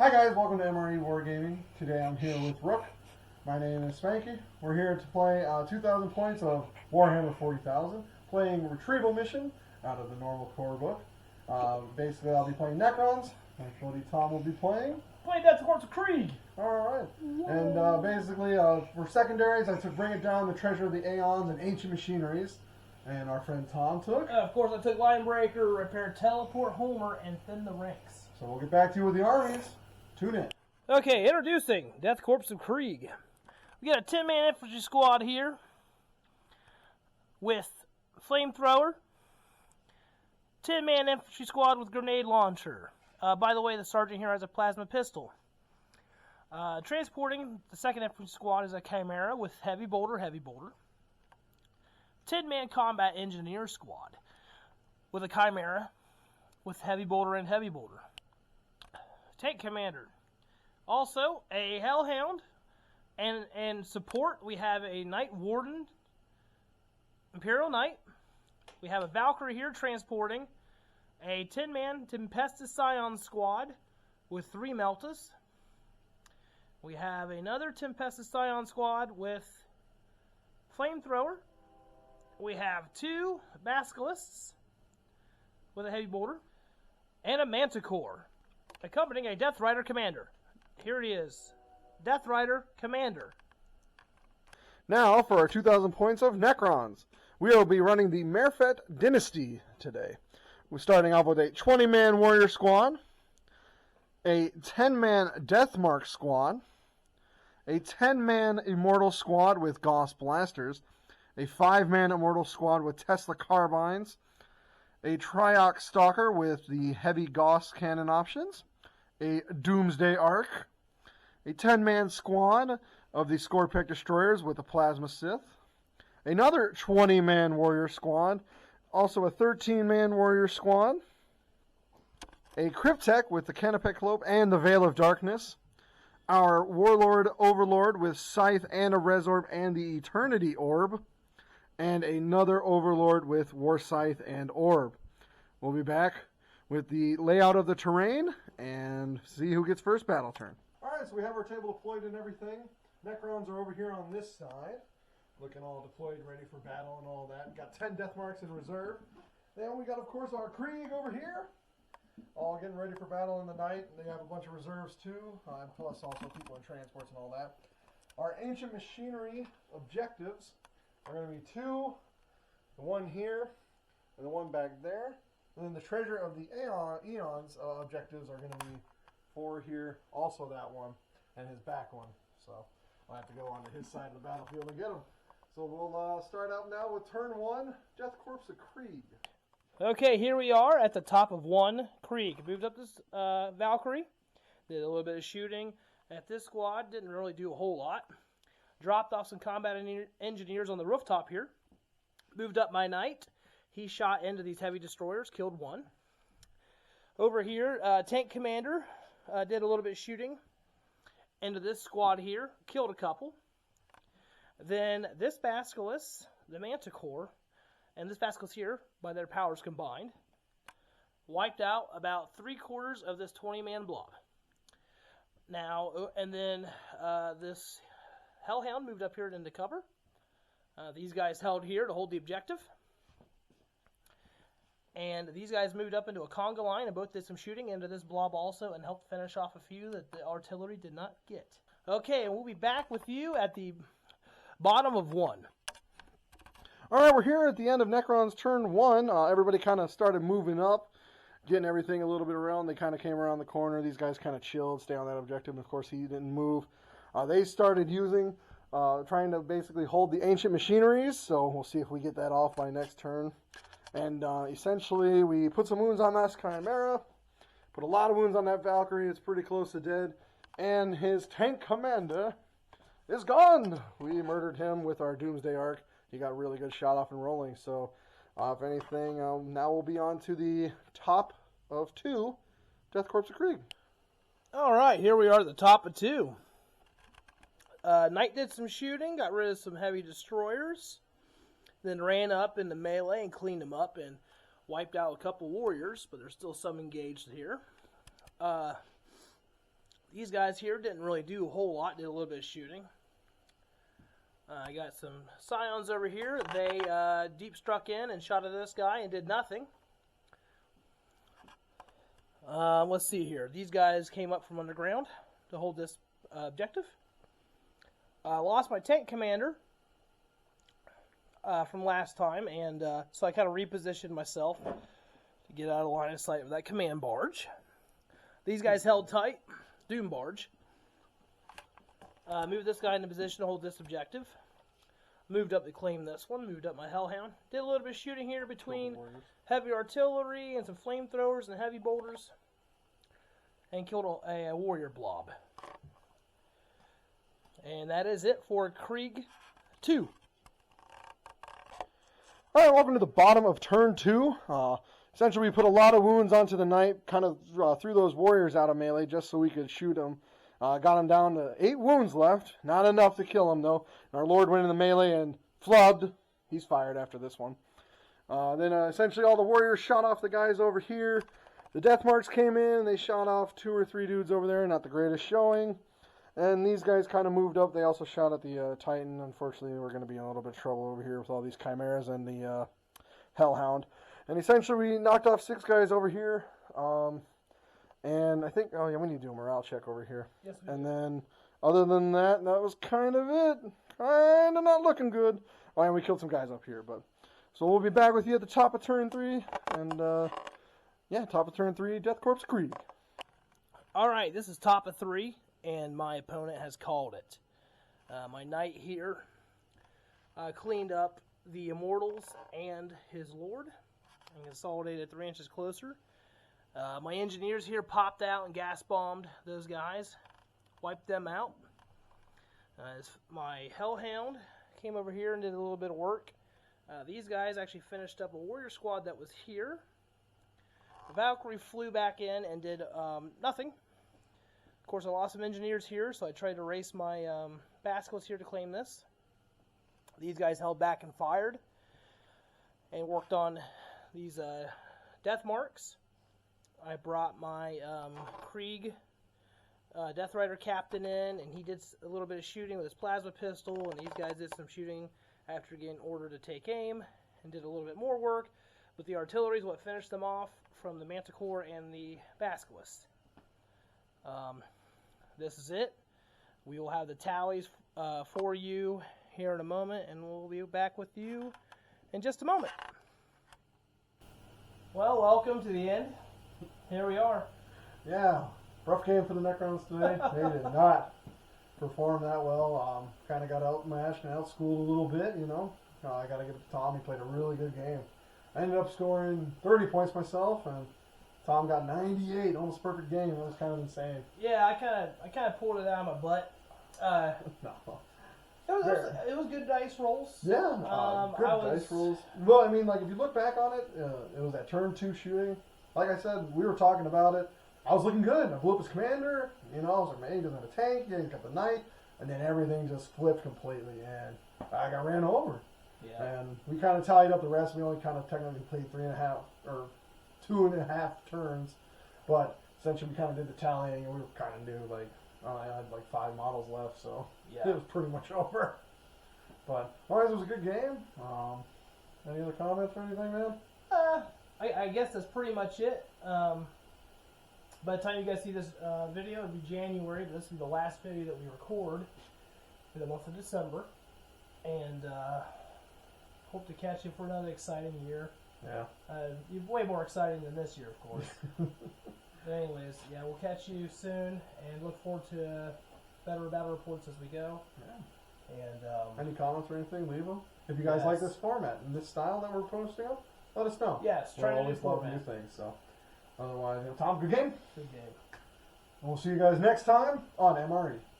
Hi guys, welcome to M.R.E. Wargaming. Today I'm here with Rook. My name is Spanky. We're here to play 2,000 points of Warhammer 40,000, playing Retrieval Mission out of the normal core book. Basically I'll be playing Necrons. My buddy Tom will be playing. Play Death Corps of Kreig! Alright. And basically for secondaries I took Bring It Down, the Treasure of the Aeons, and Ancient Machineries. And our friend Tom took. Of course I took Line Breaker, Repair Teleport, Homer, and Thin the Ranks. So we'll get back to you with the armies. Tune in. Okay, introducing Death Corps of Kreig. We got a 10-man infantry squad here with flamethrower, 10-man infantry squad with grenade launcher. By the way, the sergeant here has a plasma pistol. Transporting the 2nd infantry squad is a Chimera with heavy bolter. 10-man combat engineer squad with a Chimera with heavy bolter and heavy bolter. Tank commander. Also, a Hellhound, and support, we have a Night Warden, Imperial Knight. We have a Valkyrie here transporting a 10-man Tempestus Scion squad with 3 Meltas. We have another Tempestus Scion squad with Flamethrower. We have 2 Basilisks with a heavy bolter, and a Manticore, accompanying a Death Rider commander. Here he is, Death Rider commander. Now for our 2,000 points of Necrons. We will be running the Merfet Dynasty today. We're starting off with a 20-man warrior squad, a 10-man Deathmark squad, a 10-man Immortal squad with Gauss blasters, a 5-man Immortal squad with Tesla carbines, a Triox Stalker with the heavy Gauss cannon options, a Doomsday Ark, a 10-man squad of the Scorpic Destroyers with the Plasma Sith, another 20-man warrior squad, also a 13-man warrior squad, a Cryptek with the Canopec Cloak and the Veil of Darkness, our Warlord Overlord with Scythe and a Resorb and the Eternity Orb, and another Overlord with War Scythe and Orb. We'll be back with the layout of the terrain and see who gets first battle turn. Alright, so we have our table deployed and everything. Necrons are over here on this side, looking all deployed, ready for battle and all that. Got 10 death marks in reserve. Then we got, of course, our Kreig over here, all getting ready for battle in the night. They have a bunch of reserves too, plus also people in transports and all that. Our Ancient Machinery objectives are going to be 2, the one here and the one back there. And then the Treasure of the Aeons objectives are going to be 4 here, also that one, and his back one. So I'll have to go onto his side of the battlefield and get them. So we'll start out now with turn 1, Death Corps of Kreig. Okay, here we are at the top of 1 Kreig. Moved up this Valkyrie, did a little bit of shooting at this squad, didn't really do a whole lot. Dropped off some combat engineers on the rooftop here. Moved up my Knight. He shot into these heavy destroyers, killed 1. Over here, tank commander did a little bit of shooting into this squad here, killed a couple. Then this Basilisk, the Manticore, and this Basilisk here, by their powers combined, wiped out about 3/4 of this 20-man blob. Now, and then this Hellhound moved up here into cover. These guys held here to hold the objective. And these guys moved up into a conga line and both did some shooting into this blob also and helped finish off a few that the artillery did not get. Okay, and we'll be back with you at the bottom of 1. Alright, we're here at the end of Necron's turn 1. Everybody kind of started moving up, getting everything a little bit around. They kind of came around the corner. These guys kind of chilled, stay on that objective. And of course, he didn't move. They started using, trying to basically hold the Ancient Machineries. So we'll see if we get that off by next turn. And essentially, we put some wounds on that Chimera, put a lot of wounds on that Valkyrie. It's pretty close to dead. And his tank commander is gone. We murdered him with our Doomsday Ark. He got a really good shot off and rolling. So, if anything, now we'll be on to the top of 2, Death Corps of Kreig. All right, here we are at the top of 2. Knight did some shooting, got rid of some heavy destroyers. Then ran up into melee and cleaned them up and wiped out a couple warriors, but there's still some engaged here. these guys here didn't really do a whole lot. Did a little bit of shooting. I got some Scions over here. They deep struck in and shot at this guy and did nothing. Let's see here. These guys came up from underground to hold this objective. Lost my tank commander from last time, and so I kind of repositioned myself to get out of line of sight of that command barge. These guys held tight. Doom barge. Moved this guy into position to hold this objective. Moved up to claim this one. Moved up my Hellhound. Did a little bit of shooting here between heavy artillery and some flamethrowers and heavy bolters. And killed a warrior blob. And that is it for Kreig 2. All right, welcome to the bottom of turn 2. Essentially, we put a lot of wounds onto the knight, kind of threw those warriors out of melee just so we could shoot them. Got him down to 8 wounds left. Not enough to kill him, though. Our Lord went in the melee and flubbed. He's fired after this one. Then essentially all the warriors shot off the guys over here. The death marks came in. They shot off 2 or 3 dudes over there. Not the greatest showing. And these guys kind of moved up. They also shot at the Titan. Unfortunately, we're going to be in a little bit of trouble over here with all these chimeras and the Hellhound. And essentially, we knocked off 6 guys over here. And I think, oh yeah, we need to do a morale check over here. Yes, we and do. then, other than that, that was kind of it. Kind of not looking good. Oh, and we killed some guys up here. But so we'll be back with you at the top of turn 3. And, yeah, top of turn 3, Death Corps Kreig. All right, this is top of 3, and my opponent has called it. My knight here cleaned up the Immortals and his Lord and consolidated 3 inches closer. My engineers here popped out and gas bombed those guys, wiped them out. My Hellhound came over here and did a little bit of work. These guys actually finished up a warrior squad that was here. The Valkyrie flew back in and did nothing. Of course, I lost some engineers here, so I tried to race my Basilisks here to claim this. These guys held back and fired and worked on these death marks. I brought my Kreig Death Rider captain in, and he did a little bit of shooting with his plasma pistol, and these guys did some shooting after getting ordered to take aim and did a little bit more work. But the artillery is what finished them off from the Manticore and the Basilisks. This is it. We will have the tallies for you here in a moment, and we'll be back with you in just a moment. Well, welcome to the end. Here we are. Yeah, rough game for the Necrons today. They did not perform that well. Kind of got outmatched and outschooled a little bit, you know. I got to give it to Tom. He played a really good game. I ended up scoring 30 points myself, and Tom got 98, almost perfect game. That was kind of insane. Yeah, I kind of pulled it out of my butt. No. It was good dice rolls. Yeah, good dice rolls. Well, I mean, like, if you look back on it, it was that turn 2 shooting. Like I said, we were talking about it. I was looking good. I blew up his commander. You know, I was like, man, he doesn't have a tank. Yeah, he's got the knight. And then everything just flipped completely, and I got ran over. Yeah. And we kind of tallied up the rest. We only kind of technically played 3.5 or 2.5 turns. But essentially, we kind of did the tallying, and we kind of knew, like, I had like 5 models left, so Yeah. it was pretty much over. But otherwise, it was a good game. Any other comments or anything, man? I guess that's pretty much it. By the time you guys see this video, it'll be January, but this will be the last video that we record for the month of December. And hope to catch you for another exciting year. Yeah. You're way more exciting than this year, of course. But anyways, yeah, we'll catch you soon, and look forward to better battle reports as we go. Yeah. And Any comments or anything, leave them. If you guys like this format and this style that we're posting up, let us know. yes, We're try to do always love format. new things. So, otherwise, Tom, good game. Good game. We'll see you guys next time on M.R.E.